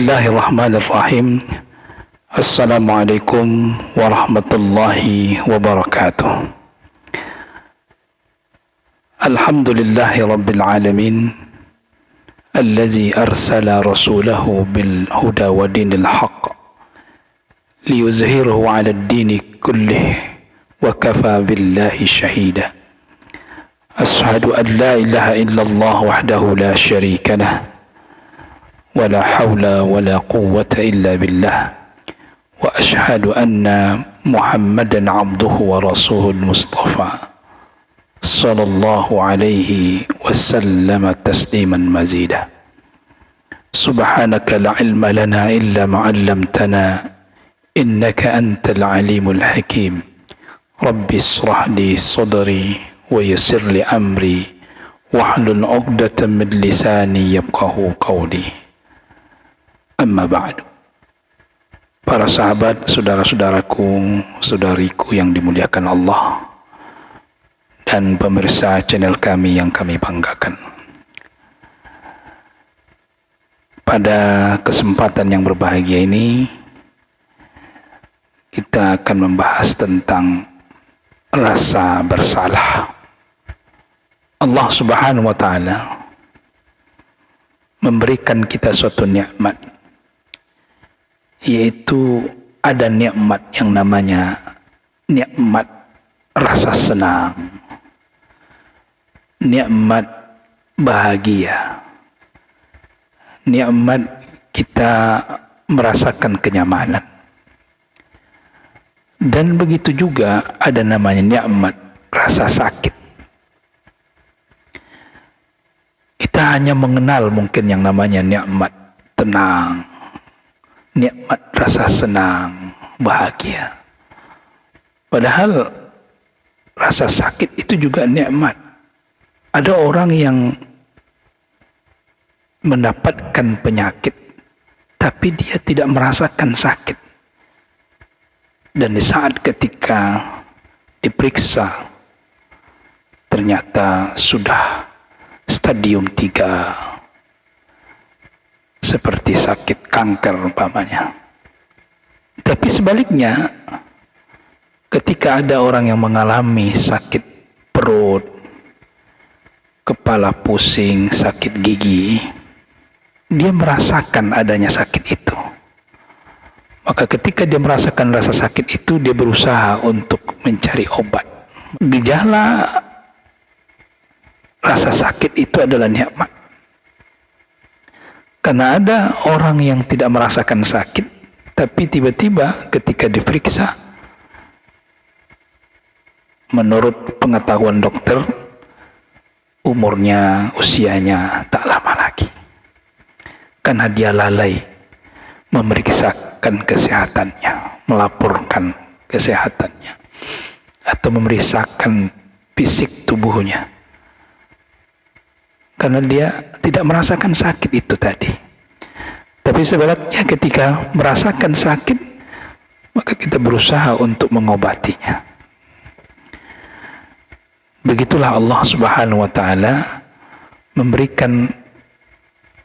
Bismillahirrahmanirrahim. Assalamualaikum warahmatullahi wabarakatuh. Alhamdulillahi rabbil alamin, allazi arsala rasulahu bil huda wa dinil haqq liyuzhirahu 'ala ad-dini kullih wa kafa billahi shahida. Ashhadu an la ilaha illallah wahdahu la syarika lah wa la hawla wa la quwwata illa billah wa ashhadu anna Muhammadan abduhu wa rasuluhul mustafa sallallahu alaihi wasallam tasliman mazida. Subhanaka la ilma lana illa ma 'allamtana innaka antal alimul hakim. Rabbi israh li sadri wa yassir li amri wahlul 'uqdatam min lisani yafqahu qawli. Amma ba'du. Para sahabat, saudara-saudaraku, saudariku yang dimuliakan Allah dan pemirsa channel kami yang kami banggakan. Pada kesempatan yang berbahagia ini, kita akan membahas tentang rasa bersalah. Allah Subhanahu wa Ta'ala memberikan kita suatu nikmat, yaitu ada nikmat yang namanya nikmat rasa senang, nikmat bahagia, nikmat kita merasakan kenyamanan. Dan begitu juga ada namanya nikmat rasa sakit. Kita hanya mengenal mungkin yang namanya nikmat tenang, nikmat rasa senang, bahagia. Padahal rasa sakit itu juga nikmat. Ada orang yang mendapatkan penyakit, tapi dia tidak merasakan sakit. Dan di saat ketika diperiksa, ternyata sudah stadium 3. Seperti sakit kanker umpamanya. Tapi sebaliknya, ketika ada orang yang mengalami sakit perut, kepala pusing, sakit gigi, dia merasakan adanya sakit itu. Maka ketika dia merasakan rasa sakit itu, dia berusaha untuk mencari obat. Gejala rasa sakit itu adalah nikmat. Karena ada orang yang tidak merasakan sakit, tapi tiba-tiba ketika diperiksa, menurut pengetahuan dokter, usianya tak lama lagi. Karena dia lalai memeriksakan kesehatannya, melaporkan kesehatannya, atau memeriksakan fisik tubuhnya. Karena dia tidak merasakan sakit itu tadi. Tapi sebaliknya ketika merasakan sakit, maka kita berusaha untuk mengobatinya. Begitulah Allah Subhanahu wa Ta'ala memberikan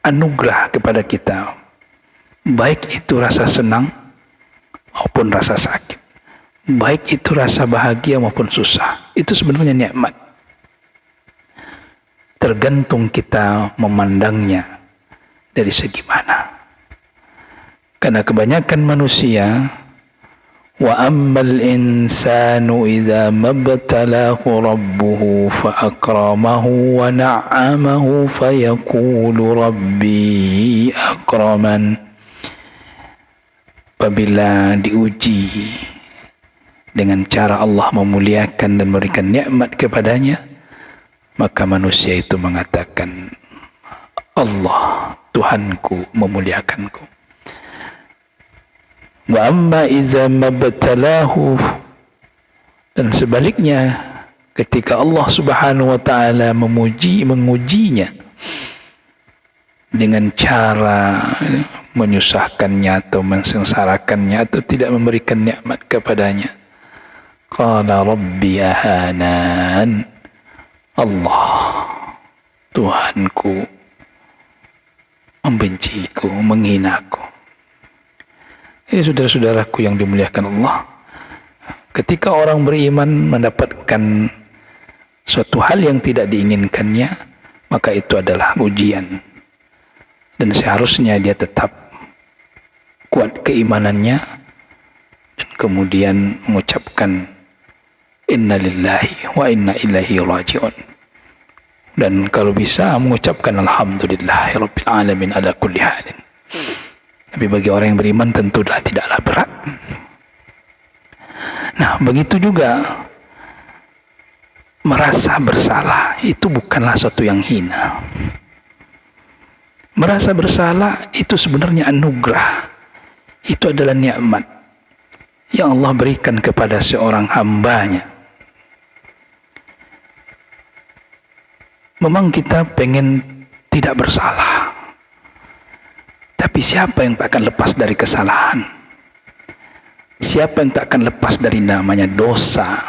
anugerah kepada kita, baik itu rasa senang maupun rasa sakit, baik itu rasa bahagia maupun susah. Itu sebenarnya nikmat. Tergantung kita memandangnya dari segi mana. Karena kebanyakan manusia, wa ammal insanu idza mabtalahu rabbuhu fa akramahu wa na'amahu fayaqulu rabbi akraman. Apabila diuji dengan cara Allah memuliakan dan memberikan nikmat kepadanya, maka manusia itu mengatakan, Allah, Tuhanku, memuliakanku. Wa amma iza mabtalahu, dan sebaliknya ketika Allah Subhanahu wa Ta'ala mengujinya dengan cara menyusahkannya atau mensengsarakannya atau tidak memberikan nikmat kepadanya, qala rabbi ahanan, Allah, Tuhanku, membenciku, menghinaku. Saudara-saudaraku yang dimuliakan Allah, ketika orang beriman mendapatkan suatu hal yang tidak diinginkannya, maka itu adalah ujian. Dan seharusnya dia tetap kuat keimanannya dan kemudian mengucapkan inna lillahi wa inna ilaihi raji'un. Dan kalau bisa mengucapkan alhamdulillahi rabbil alamin ala kulli halin. Tapi bagi orang yang beriman tentu tidaklah berat. Nah, begitu juga merasa bersalah itu bukanlah sesuatu yang hina. Merasa bersalah itu sebenarnya anugerah. Itu adalah nikmat yang Allah berikan kepada seorang hambanya. Memang kita pengen tidak bersalah, tapi siapa yang tak akan lepas dari kesalahan? Siapa yang tak akan lepas dari namanya dosa?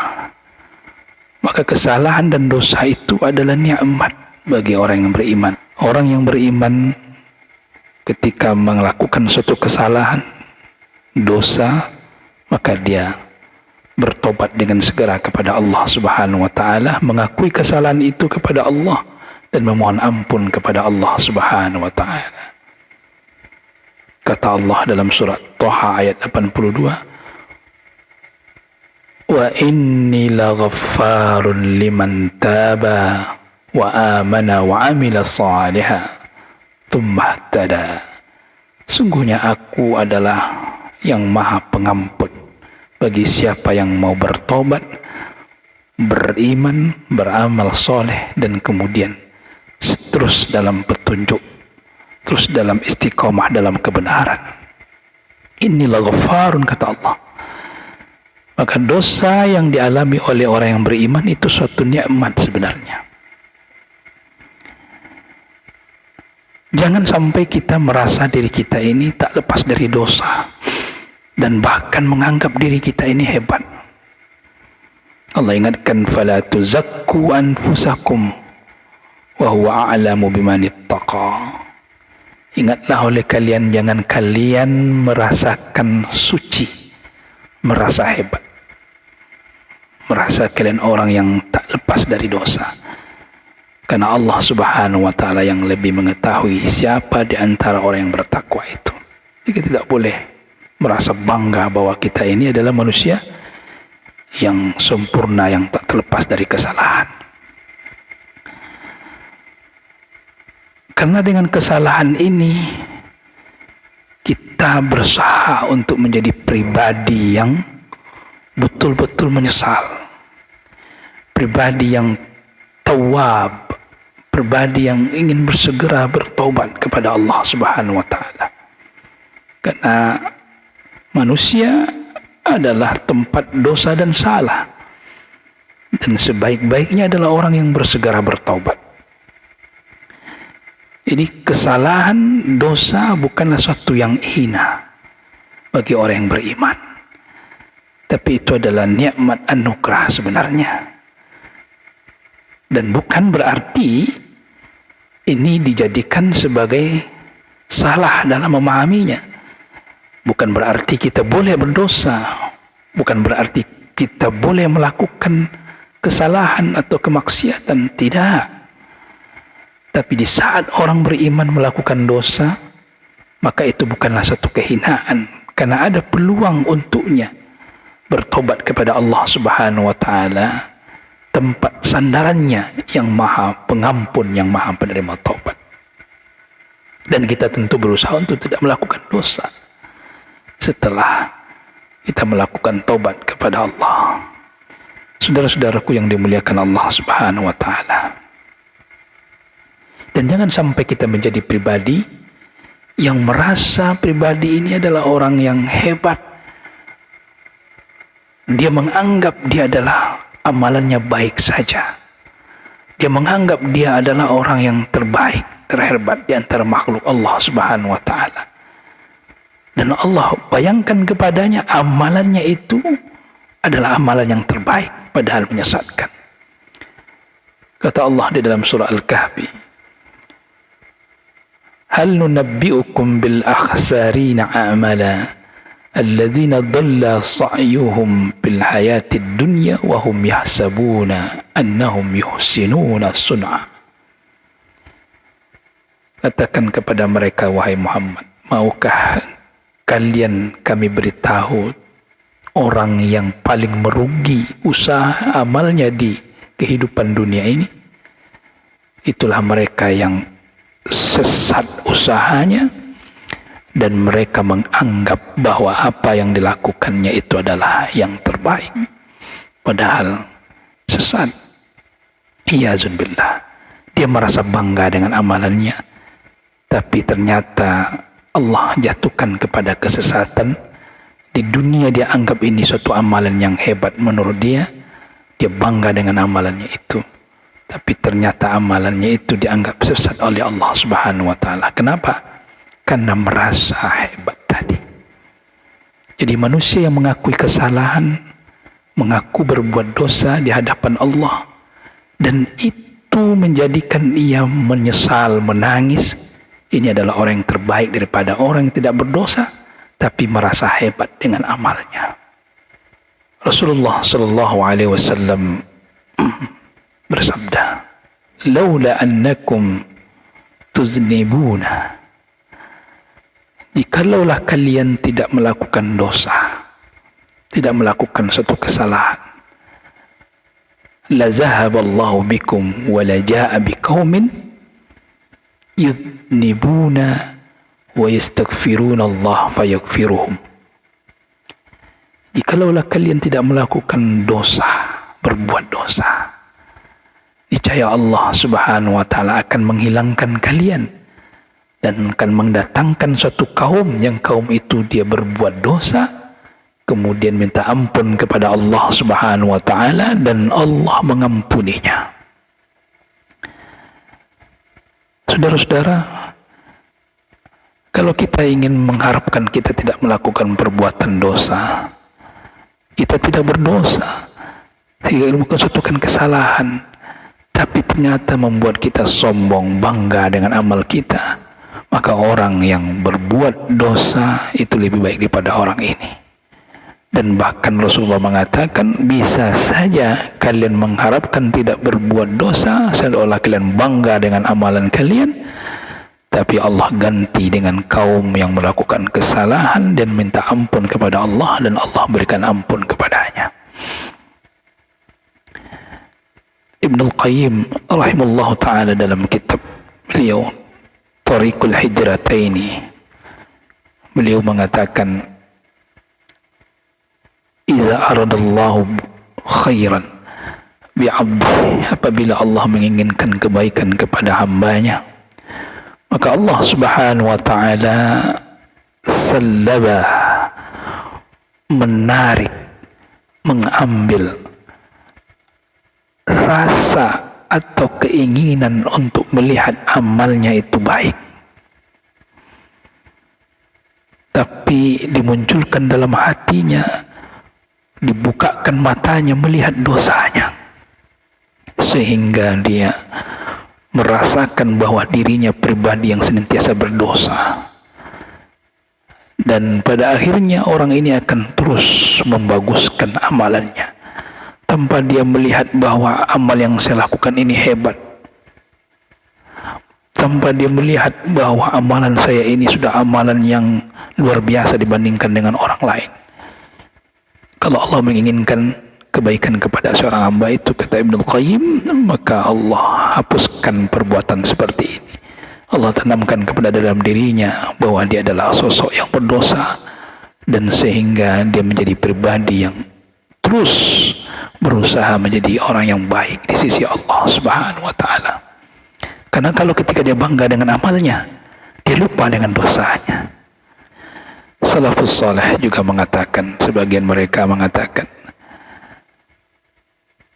Maka kesalahan dan dosa itu adalah nikmat bagi orang yang beriman. Orang yang beriman ketika melakukan suatu kesalahan, dosa, maka dia bertobat dengan segera kepada Allah Subhanahu wa taala, mengakui kesalahan itu kepada Allah dan memohon ampun kepada Allah Subhanahu wa taala. Kata Allah dalam surat Thaha ayat 82, wa inni laghaffarun liman taba wa amana wa amila shalihan tsumma ihtada. Sungguhnya aku adalah yang maha pengampun bagi siapa yang mau bertobat, beriman, beramal soleh, dan kemudian terus dalam petunjuk, terus dalam istiqomah dalam kebenaran. Inilah ghafarun, kata Allah. Maka dosa yang dialami oleh orang yang beriman itu suatu nikmat sebenarnya. Jangan sampai kita merasa diri kita ini tak lepas dari dosa dan bahkan menganggap diri kita ini hebat. Allah ingatkan, fala tuzakku anfusakum wa huwa a'lamu biman ittaqa. Ingatlah oleh kalian, jangan kalian merasakan suci, merasa hebat, merasa kalian orang yang tak lepas dari dosa. Karena Allah Subhanahu wa taala yang lebih mengetahui siapa di antara orang yang bertakwa itu. Jadi kita tidak boleh merasa bangga bahwa kita ini adalah manusia yang sempurna, yang tak terlepas dari kesalahan. Karena dengan kesalahan ini kita berusaha untuk menjadi pribadi yang betul-betul menyesal, pribadi yang tawab, pribadi yang ingin bersegera bertobat kepada Allah Subhanahu wa taala. Karena manusia adalah tempat dosa dan salah, dan sebaik-baiknya adalah orang yang bersegera bertaubat. Jadi kesalahan, dosa bukanlah sesuatu yang hina bagi orang yang beriman, tapi itu adalah nikmat anugerah sebenarnya. Dan bukan berarti ini dijadikan sebagai salah dalam memahaminya. Bukan berarti kita boleh berdosa, bukan berarti kita boleh melakukan kesalahan atau kemaksiatan, tidak. Tapi di saat orang beriman melakukan dosa, maka itu bukanlah satu kehinaan, karena ada peluang untuknya bertobat kepada Allah Subhanahu wa taala, tempat sandarannya yang maha pengampun, yang maha penerima taubat. Dan kita tentu berusaha untuk tidak melakukan dosa setelah kita melakukan taubat kepada Allah. Saudara-saudaraku yang dimuliakan Allah Subhanahu wa taala, dan jangan sampai kita menjadi pribadi yang merasa pribadi ini adalah orang yang hebat. Dia menganggap dia adalah amalannya baik saja. Dia menganggap dia adalah orang yang terbaik, terhebat di antara makhluk Allah Subhanahu wa taala. Dan Allah bayangkan kepadanya amalannya itu adalah amalan yang terbaik, padahal menyesatkan. Kata Allah di dalam surah Al-Kahfi, hal nunabbi'ukum bil akhsarina a'mala alladzina dhalla sa'yuhum fil hayatid dunya wa hum yahsabuna annahum yuhsinuna sun'a. Katakan kepada mereka, wahai Muhammad, maukah kalian kami beritahu orang yang paling merugi usaha amalnya di kehidupan dunia ini? Itulah mereka yang sesat usahanya dan mereka menganggap bahwa apa yang dilakukannya itu adalah yang terbaik, padahal sesat. Iyazunbillah. Dia merasa bangga dengan amalannya, tapi ternyata Allah jatuhkan kepada kesesatan. Di dunia dia anggap ini suatu amalan yang hebat menurut dia. Dia bangga dengan amalannya itu. Tapi ternyata amalannya itu dianggap sesat oleh Allah Subhanahu wa taala. Kenapa? Karena merasa hebat tadi. Jadi manusia yang mengakui kesalahan, mengaku berbuat dosa di hadapan Allah, dan itu menjadikan ia menyesal, menangis, ini adalah orang yang terbaik daripada orang yang tidak berdosa tapi merasa hebat dengan amalnya. Rasulullah sallallahu alaihi wasallam bersabda, "Laula annakum tuznibuna." Jikalaulah kalian tidak melakukan dosa, tidak melakukan suatu kesalahan, la zahaballahu bikum wa la jaa biqaumin yudnibuna wa yastaghfiruna Allah fayaghfiruhum. Jikalaulah kalian tidak melakukan dosa, berbuat dosa, niscaya Allah Subhanahu wa taala akan menghilangkan kalian dan akan mendatangkan suatu kaum yang kaum itu dia berbuat dosa, kemudian minta ampun kepada Allah Subhanahu wa taala dan Allah mengampuninya. Saudara-saudara, kalau kita ingin mengharapkan kita tidak melakukan perbuatan dosa, kita tidak berdosa, tidak melakukan suatu kesalahan, tapi ternyata membuat kita sombong, bangga dengan amal kita, maka orang yang berbuat dosa itu lebih baik daripada orang ini. Dan bahkan Rasulullah mengatakan, bisa saja kalian mengharapkan tidak berbuat dosa, seolah kalian bangga dengan amalan kalian, tapi Allah ganti dengan kaum yang melakukan kesalahan dan minta ampun kepada Allah, dan Allah berikan ampun kepadanya. Ibnul Qayyim rahimahullah ta'ala dalam kitab beliau Tariqul Hijrataini, beliau mengatakan, iza aradallahu khairan bi'abdi, apabila Allah menginginkan kebaikan kepada hambanya, maka Allah Subhanahu wa ta'ala sallabah, menarik, mengambil rasa atau keinginan untuk melihat amalnya itu baik, tapi dimunculkan dalam hatinya, dibukakan matanya melihat dosanya, sehingga dia merasakan bahwa dirinya pribadi yang senantiasa berdosa. Dan pada akhirnya orang ini akan terus membaguskan amalannya tanpa dia melihat bahwa amal yang saya lakukan ini hebat, tanpa dia melihat bahwa amalan saya ini sudah amalan yang luar biasa dibandingkan dengan orang lain. Kalau Allah menginginkan kebaikan kepada seorang hamba itu, kata Ibnul Qayyim, maka Allah hapuskan perbuatan seperti ini. Allah tanamkan kepada dalam dirinya bahwa dia adalah sosok yang berdosa, dan sehingga dia menjadi pribadi yang terus berusaha menjadi orang yang baik di sisi Allah Subhanahu wa ta'ala. Karena kalau ketika dia bangga dengan amalnya, dia lupa dengan dosanya. Salafus salih juga mengatakan, sebagian mereka mengatakan,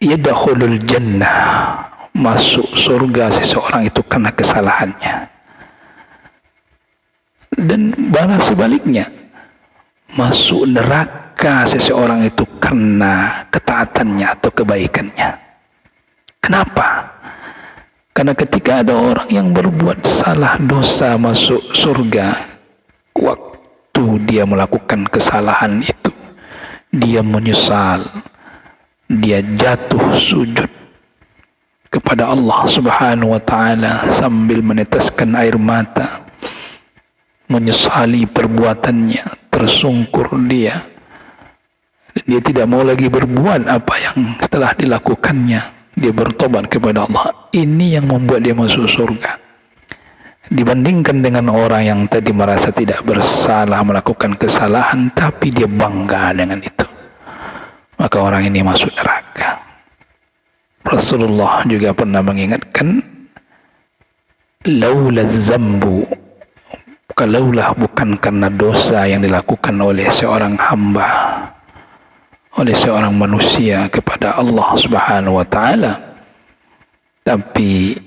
yadkhulul jannah, masuk surga seseorang itu karena kesalahannya, dan balas sebaliknya, masuk neraka seseorang itu karena ketaatannya atau kebaikannya. Kenapa? Karena ketika ada orang yang berbuat salah dosa masuk surga, waktu waktu dia melakukan kesalahan itu, dia menyesal, dia jatuh sujud kepada Allah Subhanahu wa Ta'ala sambil meneteskan air mata, menyesali perbuatannya, tersungkur dia, dan dia tidak mau lagi berbuat apa yang telah dilakukannya. Dia bertobat kepada Allah. Ini yang membuat dia masuk surga, dibandingkan dengan orang yang tadi merasa tidak bersalah, melakukan kesalahan tapi dia bangga dengan itu, maka orang ini masuk neraka. Rasulullah juga pernah mengingatkan, laula zambu, kalaulah bukan karena dosa yang dilakukan oleh seorang hamba, oleh seorang manusia kepada Allah Subhanahu wa Ta'ala, tapi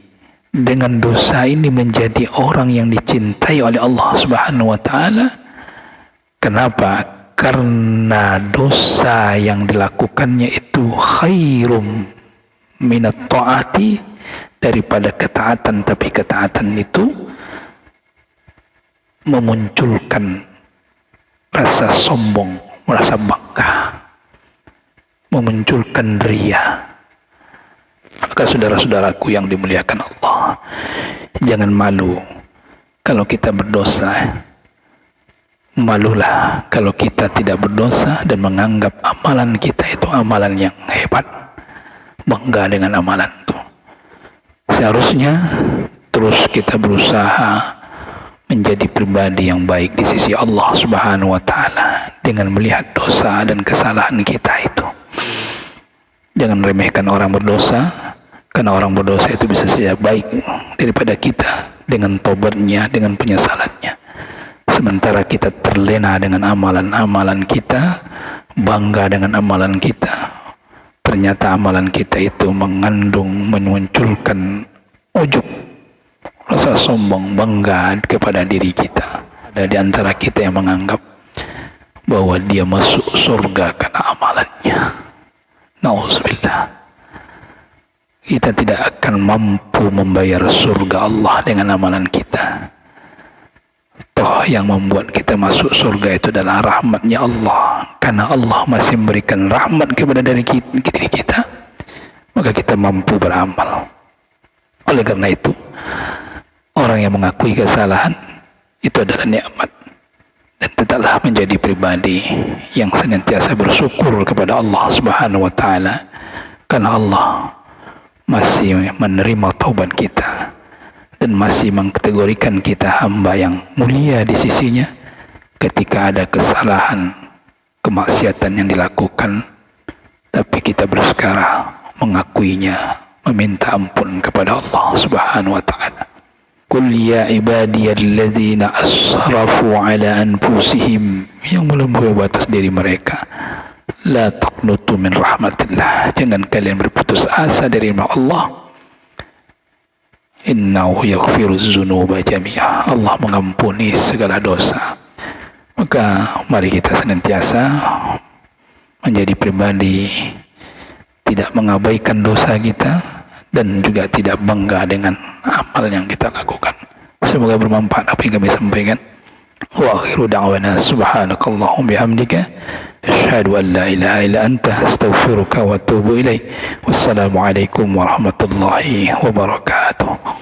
dengan dosa ini menjadi orang yang dicintai oleh Allah Subhanahu wa Ta'ala. Kenapa? Karena dosa yang dilakukannya itu khairum minat ta'ati, daripada ketaatan, tapi ketaatan itu memunculkan rasa sombong, merasa bangga, memunculkan ria. Maka saudara-saudaraku yang dimuliakan Allah, jangan malu kalau kita berdosa. Malulah kalau kita tidak berdosa dan menganggap amalan kita itu amalan yang hebat, bangga dengan amalan itu. Seharusnya terus kita berusaha menjadi pribadi yang baik di sisi Allah Subhanahu wa Ta'ala dengan melihat dosa dan kesalahan kita itu. Jangan remehkan orang berdosa, karena orang berdosa itu bisa saja baik daripada kita dengan tobatnya, dengan penyesalannya. Sementara kita terlena dengan amalan-amalan kita, bangga dengan amalan kita, ternyata amalan kita itu mengandung, memunculkan ujub, rasa sombong, bangga kepada diri kita. Ada di antara kita yang menganggap bahwa dia masuk surga karena amalannya. Nauzubillah. Kita tidak akan mampu membayar surga Allah dengan amalan kita. Toh yang membuat kita masuk surga itu adalah rahmatnya Allah. Karena Allah masih memberikan rahmat kepada diri kita, maka kita mampu beramal. Oleh karena itu, orang yang mengakui kesalahan itu adalah nikmat, dan tetaplah menjadi pribadi yang senantiasa bersyukur kepada Allah Subhanahu wa Ta'ala, karena Allah masih menerima taubat kita dan masih mengkategorikan kita hamba yang mulia di sisinya. Ketika ada kesalahan, kemaksiatan yang dilakukan, tapi kita bersekarang mengakuinya, meminta ampun kepada Allah Subhanahu wa Ta'ala. Qul ya ibadiyalladzina asrafu ala anfusihim, yang melampaui batas diri mereka, la taqnutu min rahmatillah, jangan kalian berputus asa dari rahmat Allah. Innahu yaghfiru dzunuba jami'a, Allah mengampuni segala dosa. Maka mari kita senantiasa menjadi pribadi tidak mengabaikan dosa kita dan juga tidak bangga dengan amal yang kita lakukan. Semoga bermanfaat apa yang kami sampaikan. Wa akhiru da'wana subhanakallahumma bihamdika asyhadu an la ilaha illa anta astaghfiruka wa atubu ilaik. Wassalamu alaikum warahmatullahi wabarakatuh.